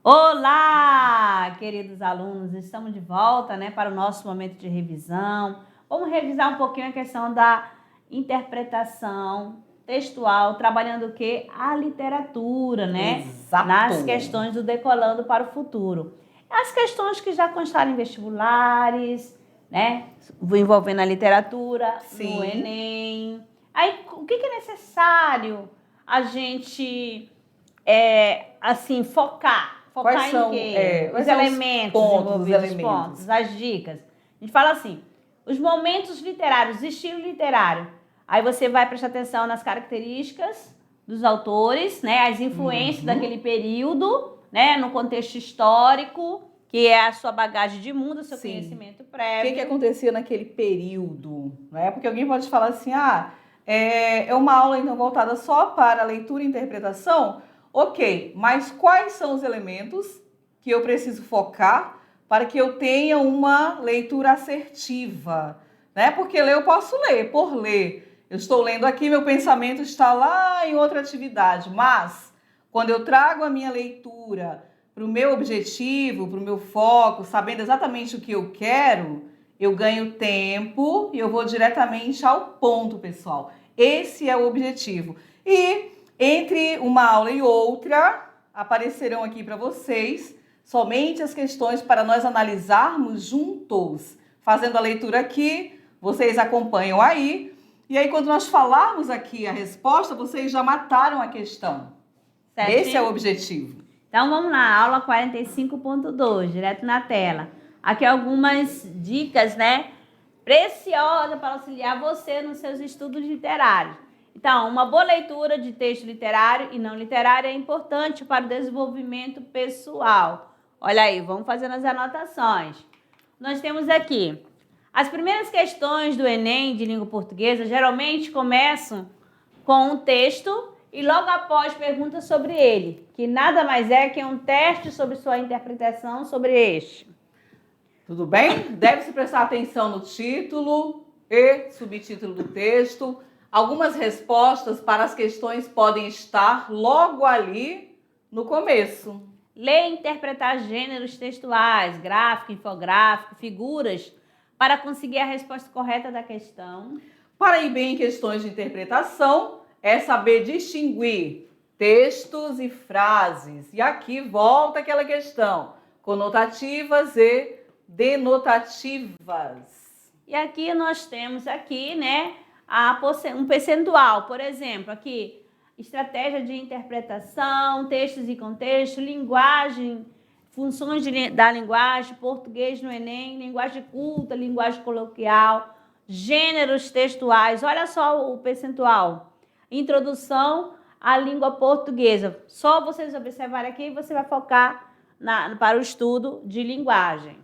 Olá, queridos alunos, estamos de volta, para o nosso momento de revisão. Vamos revisar um pouquinho a questão da interpretação textual, trabalhando o quê? A literatura, Exato. Nas questões do Decolando para o Futuro. As questões que já constaram em vestibulares, envolvendo a literatura, Sim. no Enem. Aí, o que é necessário a gente, focar? Focar Quais são, em quê? quais Os são elementos envolvidos, os pontos, as dicas. A gente fala assim, os momentos literários, estilo literário. Aí você vai prestar atenção nas características dos autores, as influências daquele período, no contexto histórico, que é a sua bagagem de mundo, o seu Sim. conhecimento prévio. O que acontecia naquele período? Porque alguém pode falar assim, é uma aula então voltada só para leitura e interpretação? Ok, mas quais são os elementos que eu preciso focar para que eu tenha uma leitura assertiva? Porque ler eu posso ler, por ler. Eu estou lendo aqui, meu pensamento está lá em outra atividade, mas quando eu trago a minha leitura para o meu objetivo, para o meu foco, sabendo exatamente o que eu quero, eu ganho tempo e eu vou diretamente ao ponto, pessoal. Esse é o objetivo. E entre uma aula e outra, aparecerão aqui para vocês somente as questões para nós analisarmos juntos. Fazendo a leitura aqui, vocês acompanham aí. E aí, quando nós falarmos aqui a resposta, vocês já mataram a questão. Certinho? Esse é o objetivo. Então, vamos lá, aula 45.2, direto na tela. Aqui algumas dicas, preciosas para auxiliar você nos seus estudos literários. Então, uma boa leitura de texto literário e não literário é importante para o desenvolvimento pessoal. Olha aí, vamos fazendo as anotações. Nós temos aqui, as primeiras questões do Enem de língua portuguesa geralmente começam com um texto e logo após perguntas sobre ele, que nada mais é que um teste sobre sua interpretação sobre este. Tudo bem? Deve-se prestar atenção no título e subtítulo do texto. Algumas respostas para as questões podem estar logo ali no começo. Ler e interpretar gêneros textuais, gráfico, infográfico, figuras, para conseguir a resposta correta da questão. Para ir bem em questões de interpretação, é saber distinguir textos e frases. E aqui volta aquela questão, conotativas e denotativas. E aqui nós temos um percentual, por exemplo, aqui, estratégia de interpretação, textos e contexto, linguagem, funções da linguagem, português no Enem, linguagem culta, linguagem coloquial, gêneros textuais. Olha só o percentual. Introdução à língua portuguesa. Só vocês observarem aqui, você vai focar para o estudo de linguagem.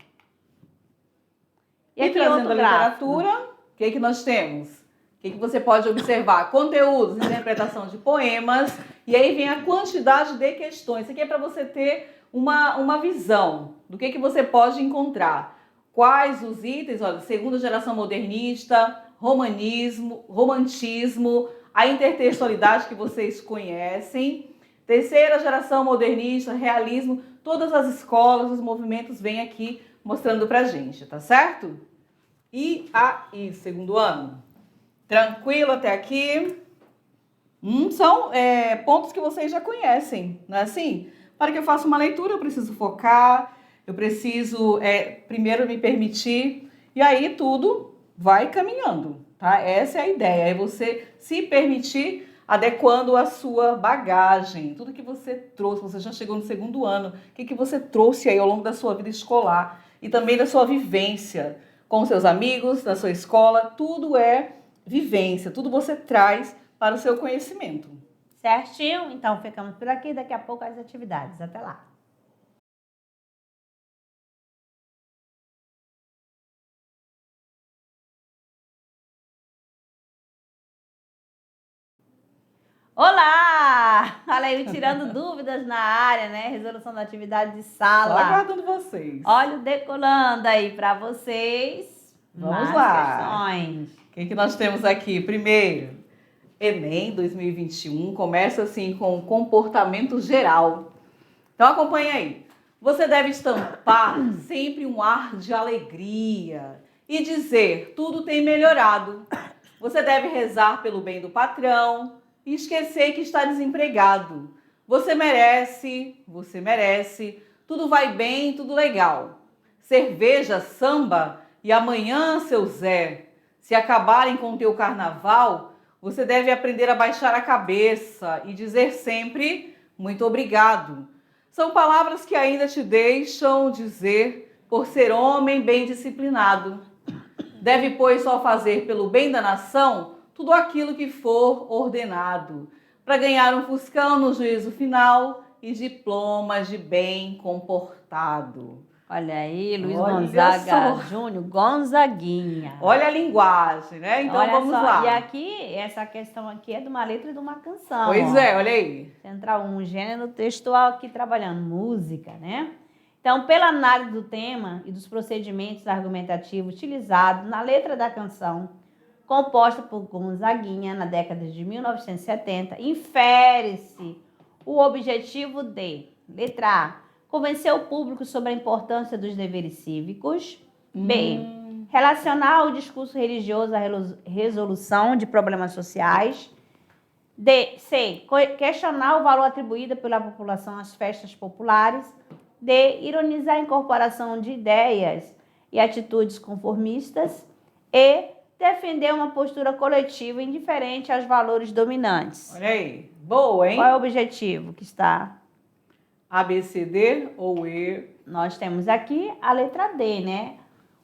E aqui trazendo a literatura, o que nós temos? O que você pode observar? Conteúdos, interpretação de poemas, e aí vem a quantidade de questões. Isso aqui é para você ter uma visão do que você pode encontrar. Quais os itens? Olha, segunda geração modernista, romantismo, a intertextualidade que vocês conhecem, terceira geração modernista, realismo, todas as escolas, os movimentos vêm aqui mostrando pra gente, tá certo? E aí, segundo ano? Tranquilo até aqui? São pontos que vocês já conhecem, não é assim? Para que eu faça uma leitura, eu preciso focar, eu preciso primeiro me permitir, e aí tudo vai caminhando, tá? Essa é a ideia, é você se permitir adequando a sua bagagem, tudo que você trouxe, você já chegou no segundo ano, o que você trouxe aí ao longo da sua vida escolar e também da sua vivência com seus amigos, da sua escola, tudo é vivência, tudo você traz para o seu conhecimento. Certinho? Então ficamos por aqui, daqui a pouco as atividades. Até lá! Olá! Olha aí, tirando dúvidas na área, Resolução da atividade de sala. Só aguardando vocês. Olha o Decolando aí para vocês. Vamos lá. Questões. O que nós temos aqui? Primeiro, Enem 2021 começa assim com comportamento geral. Então acompanha aí. Você deve estampar sempre um ar de alegria e dizer: tudo tem melhorado. Você deve rezar pelo bem do patrão e esquecer que está desempregado. Você merece, tudo vai bem, tudo legal. Cerveja, samba e amanhã, seu Zé. Se acabarem com o teu carnaval, você deve aprender a baixar a cabeça e dizer sempre muito obrigado. São palavras que ainda te deixam dizer por ser homem bem disciplinado. Deve, pois, só fazer pelo bem da nação tudo aquilo que for ordenado, para ganhar um fuscão no juízo final e diplomas de bem comportado. Olha aí, Luiz Olha Gonzaga só. Júnior, Gonzaguinha. Olha a linguagem, né? Então Olha vamos só, lá. E aqui, essa questão aqui é de uma letra e de uma canção. Pois ó. é, olha aí. Central 1, gênero textual aqui trabalhando música, né? Então, pela análise do tema e dos procedimentos argumentativos utilizados na letra da canção, composta por Gonzaguinha na década de 1970, infere-se o objetivo de, letra A, convencer o público sobre a importância dos deveres cívicos, B, relacionar o discurso religioso à resolução de problemas sociais, C, questionar o valor atribuído pela população às festas populares, D, ironizar a incorporação de ideias e atitudes conformistas, E, defender uma postura coletiva indiferente aos valores dominantes. Olha aí. Boa, hein? Qual é o objetivo que está? A, B, C, D ou E? Nós temos aqui a letra D, né?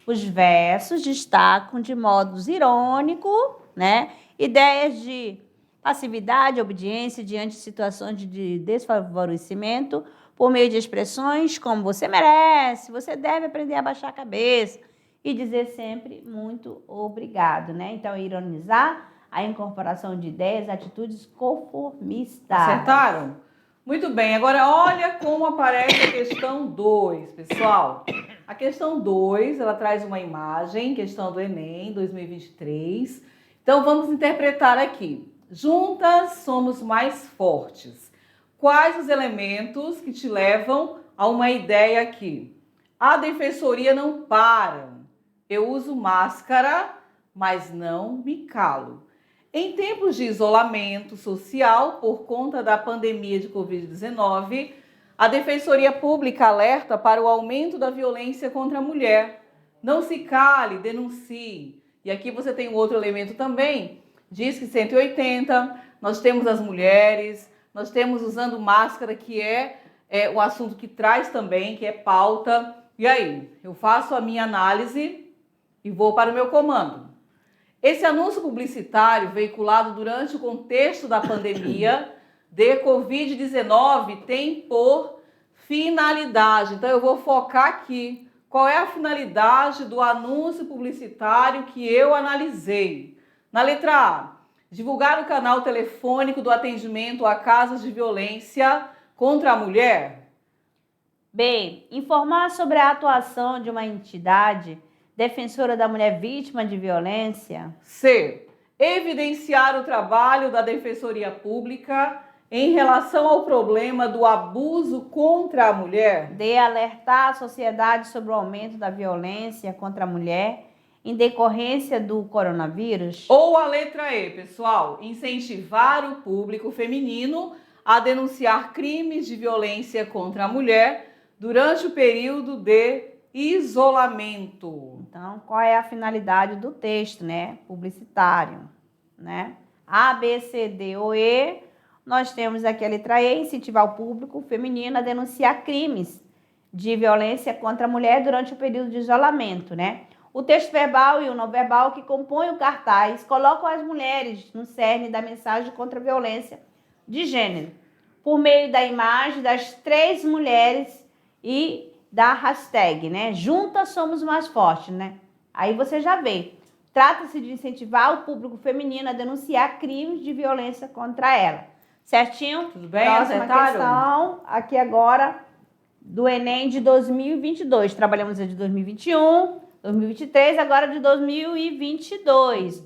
Os versos destacam de modos irônico, né? Ideias de passividade, obediência diante de situações de desfavorecimento por meio de expressões como você merece, você deve aprender a baixar a cabeça e dizer sempre muito obrigado, né? Então, ironizar a incorporação de ideias, atitudes conformistas. Acertaram? Muito bem, agora olha como aparece a questão 2, pessoal. A questão 2, ela traz uma imagem, questão do Enem 2023. Então vamos interpretar aqui. Juntas somos mais fortes. Quais os elementos que te levam a uma ideia aqui? A defensoria não para. Eu uso máscara, mas não me calo. Em tempos de isolamento social por conta da pandemia de Covid-19, a Defensoria Pública alerta para o aumento da violência contra a mulher. Não se cale, denuncie. E aqui você tem um outro elemento também. Diz que 180, nós temos as mulheres, nós temos usando máscara, que é um assunto que traz também, que é pauta. E aí, eu faço a minha análise e vou para o meu comando. Esse anúncio publicitário veiculado durante o contexto da pandemia de Covid-19 tem por finalidade. Então, eu vou focar aqui. Qual é a finalidade do anúncio publicitário que eu analisei? Na letra A, divulgar o canal telefônico do atendimento a casos de violência contra a mulher. B, informar sobre a atuação de uma entidade defensora da mulher vítima de violência. C, evidenciar o trabalho da Defensoria Pública em relação ao problema do abuso contra a mulher. D, alertar a sociedade sobre o aumento da violência contra a mulher em decorrência do coronavírus. Ou a letra E, pessoal, incentivar o público feminino a denunciar crimes de violência contra a mulher durante o período de isolamento. Então, qual é a finalidade do texto, né? Publicitário, né? A, B, C, D ou E. Nós temos aqui a letra E, incentivar o público feminino a denunciar crimes de violência contra a mulher durante o período de isolamento, né? O texto verbal e o não verbal que compõem o cartaz colocam as mulheres no cerne da mensagem contra a violência de gênero, por meio da imagem das 3 mulheres e da hashtag, né? Juntas somos mais fortes, né? Aí você já vê. Trata-se de incentivar o público feminino a denunciar crimes de violência contra ela. Certinho? Tudo bem? Próxima Acertaram? questão, aqui agora, do Enem de 2022. Trabalhamos a de 2021, 2023, agora de 2022.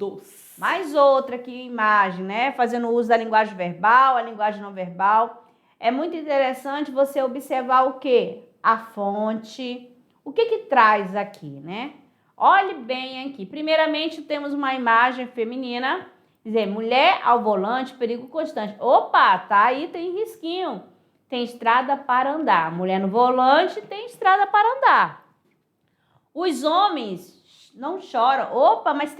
Mais outra aqui, imagem, né? Fazendo uso da linguagem verbal, a linguagem não verbal. É muito interessante você observar o quê? a fonte. O que traz aqui, né? Olhe bem aqui. Primeiramente, temos uma imagem feminina, dizer, mulher ao volante, perigo constante. Opa, tá aí, tem risquinho. Tem estrada para andar. Mulher no volante, tem estrada para andar. Os homens não choram. Opa, mas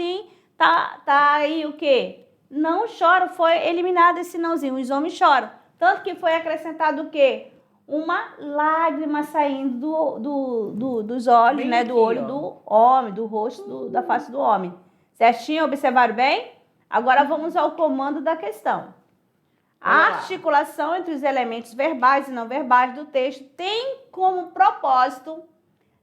tá aí o quê? Não choram, foi eliminado esse nãozinho. Os homens choram. Tanto que foi acrescentado o quê? Uma lágrima saindo dos olhos, Bem né? aqui, Do olho ó. do homem, do rosto, da face do homem. Certinho? Observaram bem? Agora vamos ao comando da questão. A Bora lá. articulação entre os elementos verbais e não verbais do texto tem como propósito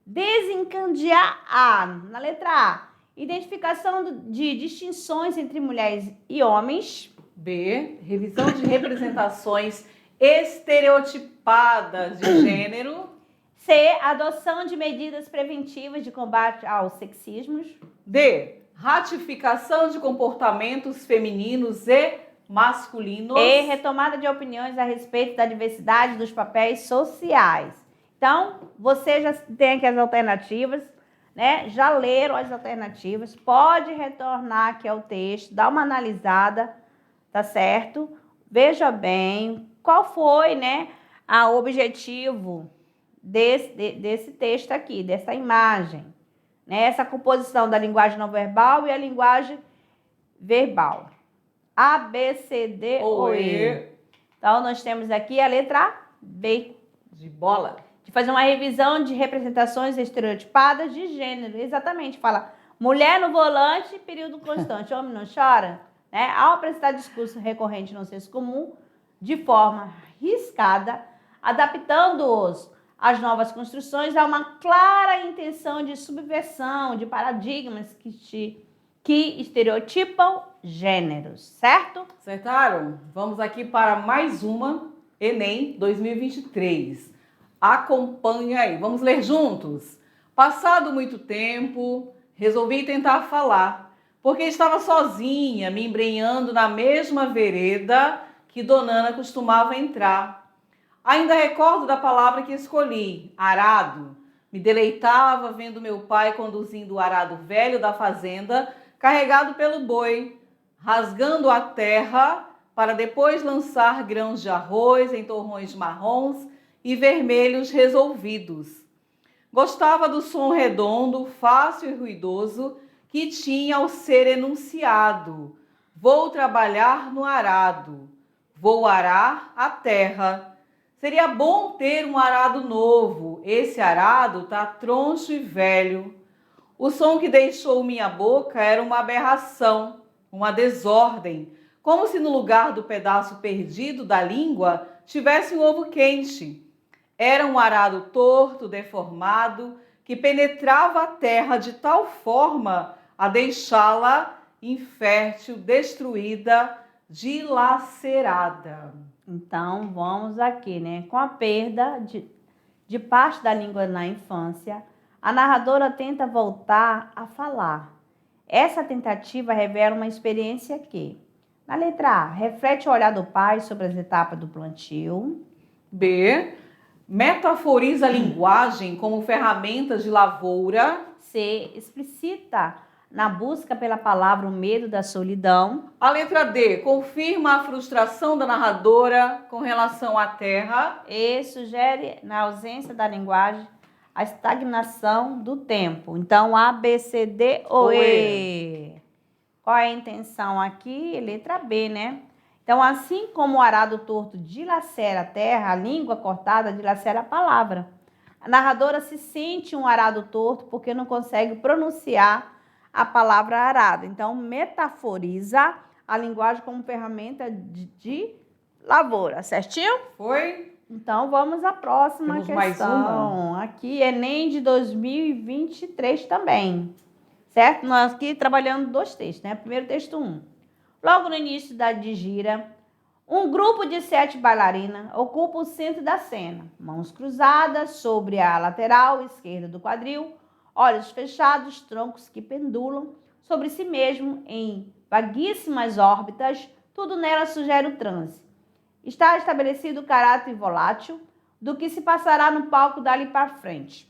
desencadear na letra A, identificação de distinções entre mulheres e homens. B, revisão de representações estereotipadas de gênero. C, adoção de medidas preventivas de combate aos sexismos. D, ratificação de comportamentos femininos e masculinos. E, retomada de opiniões a respeito da diversidade dos papéis sociais. Então, você já tem aqui as alternativas, né? Já leram as alternativas, pode retornar aqui ao texto, dar uma analisada, tá certo? Veja bem qual foi, né, o objetivo desse texto aqui, dessa imagem, né? Essa composição da linguagem não verbal e a linguagem verbal. A, B, C, D ou E. Então, nós temos aqui a letra B. De bola. De fazer uma revisão de representações estereotipadas de gênero. Exatamente. Fala, mulher no volante, período constante. Homem não chora. Né? Ao apresentar discurso recorrente no senso comum, de forma riscada, adaptando-os às novas construções, há uma clara intenção de subversão de paradigmas que estereotipam gêneros, certo? Acertaram? Vamos aqui para mais uma Enem 2023. Acompanha aí, vamos ler juntos. Passado muito tempo, resolvi tentar falar, porque estava sozinha, me embrenhando na mesma vereda que Dona Ana costumava entrar. Ainda recordo da palavra que escolhi, arado. Me deleitava vendo meu pai conduzindo o arado velho da fazenda, carregado pelo boi, rasgando a terra para depois lançar grãos de arroz em torrões marrons e vermelhos resolvidos. Gostava do som redondo, fácil e ruidoso que tinha ao ser enunciado. Vou trabalhar no arado, vou arar a terra. Seria bom ter um arado novo, esse arado tá troncho e velho. O som que deixou minha boca era uma aberração, uma desordem, como se no lugar do pedaço perdido da língua tivesse um ovo quente. Era um arado torto, deformado, que penetrava a terra de tal forma a deixá-la infértil, destruída, dilacerada. Então, vamos aqui, né? Com a perda de parte da língua na infância, a narradora tenta voltar a falar. Essa tentativa revela uma experiência que, na letra A, reflete o olhar do pai sobre as etapas do plantio. B, metaforiza a linguagem como ferramenta de lavoura. C, explicita na busca pela palavra o medo da solidão. A letra D, confirma a frustração da narradora com relação à terra. E sugere, na ausência da linguagem, a estagnação do tempo. Então, A, B, C, D ou E. Qual é a intenção aqui? Letra B, né? Então, assim como o arado torto dilacera a terra, a língua cortada dilacera a palavra. A narradora se sente um arado torto porque não consegue pronunciar a palavra arado. Então, metaforiza a linguagem como ferramenta de lavoura, certinho? Foi? Então, vamos à próxima Temos questão. mais uma? Aqui, Enem de 2023 também, certo? Nós aqui trabalhando dois textos, né? Primeiro texto 1. Logo no início de gira, um grupo de 7 bailarinas ocupa o centro da cena. Mãos cruzadas sobre a lateral esquerda do quadril, olhos fechados, troncos que pendulam sobre si mesmo em vaguíssimas órbitas, tudo nela sugere o transe. Está estabelecido o caráter volátil, do que se passará no palco dali para frente.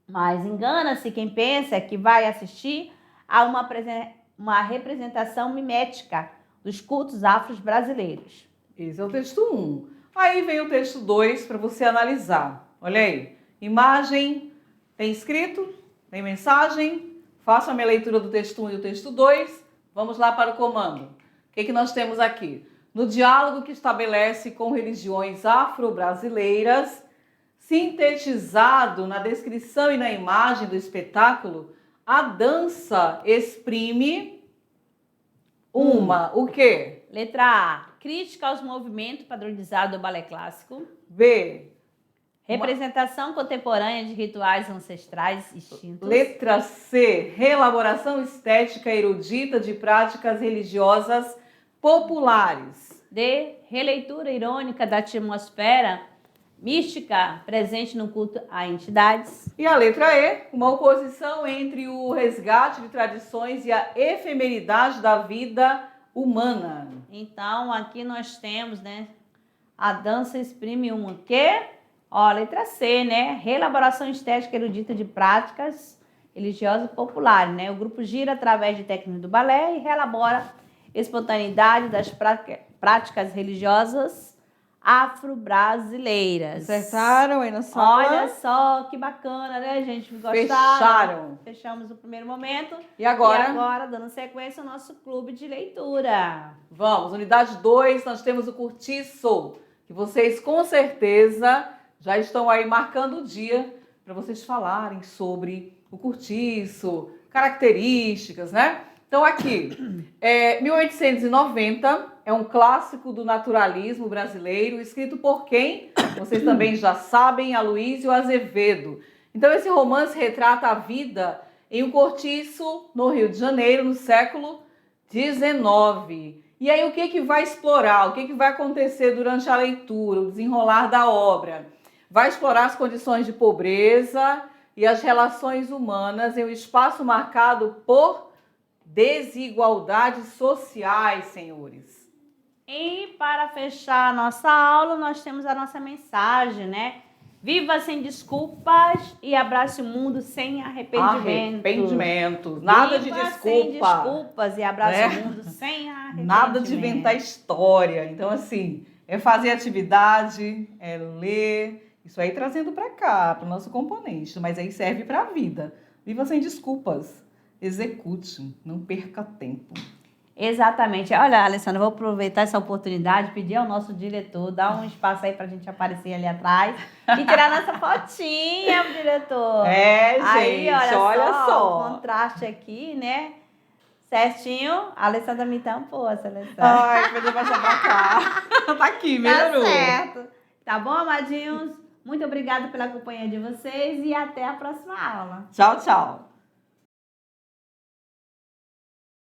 Mas engana-se quem pensa que vai assistir a uma representação mimética dos cultos afros brasileiros. Esse é o texto 1. Aí vem o texto 2 para você analisar. Olha aí, imagem, tem escrito, tem mensagem. Faça a minha leitura do texto 1 e do texto 2. Vamos lá para o comando. O que nós temos aqui? No diálogo que estabelece com religiões afro-brasileiras, sintetizado na descrição e na imagem do espetáculo, a dança exprime o quê? Letra A, crítica aos movimentos padronizados do balé clássico. B, representação contemporânea de rituais ancestrais extintos. Letra C, reelaboração estética erudita de práticas religiosas populares. D, releitura irônica da atmosfera mística presente no culto a entidades. E a letra E, uma oposição entre o resgate de tradições e a efemeridade da vida humana. Então, aqui nós temos, né, a dança exprime o quê? Ó, letra C, né? Reelaboração estética erudita de práticas religiosas populares, né? O grupo gira através de técnicas do balé e reelabora espontaneidade das práticas religiosas afro-brasileiras. Acertaram aí na sala? Olha só, que bacana, né, gente? Gostaram? Fecharam. Fechamos o primeiro momento. E agora? E agora, dando sequência ao nosso clube de leitura. Vamos, unidade 2, nós temos o Curtiço, que vocês com certeza já estão aí marcando o dia para vocês falarem sobre o Curtiço, características, né? Então aqui, 1890 é um clássico do naturalismo brasileiro, escrito por quem? Vocês também já sabem, Aloysio Azevedo. Então esse romance retrata a vida em um cortiço no Rio de Janeiro, no século XIX. E aí o que vai explorar? O que vai acontecer durante a leitura, o desenrolar da obra? Vai explorar as condições de pobreza e as relações humanas em um espaço marcado por desigualdades sociais, senhores. E para fechar a nossa aula, nós temos a nossa mensagem, né? Viva sem desculpas e abrace o mundo sem arrependimento. Nada Viva de desculpa. sem desculpas e abrace o mundo sem arrependimento. Nada de inventar história. Então, assim, é fazer atividade, é ler. Isso aí trazendo para cá, para o nosso componente. Mas aí serve para a vida. Viva sem desculpas. Execute. Não perca tempo. Exatamente. Olha, Alessandra, eu vou aproveitar essa oportunidade, pedir ao nosso diretor, dar um espaço aí pra gente aparecer ali atrás e tirar nossa fotinha, diretor. É, aí, gente, olha só. O contraste aqui, né? Certinho. A Alessandra me tampou, essa Alessandra. Ai, vou passar pra cá. Tá aqui, melhorou. Tá certo. Tá bom, amadinhos? Muito obrigada pela companhia de vocês e até a próxima aula. Tchau, tchau.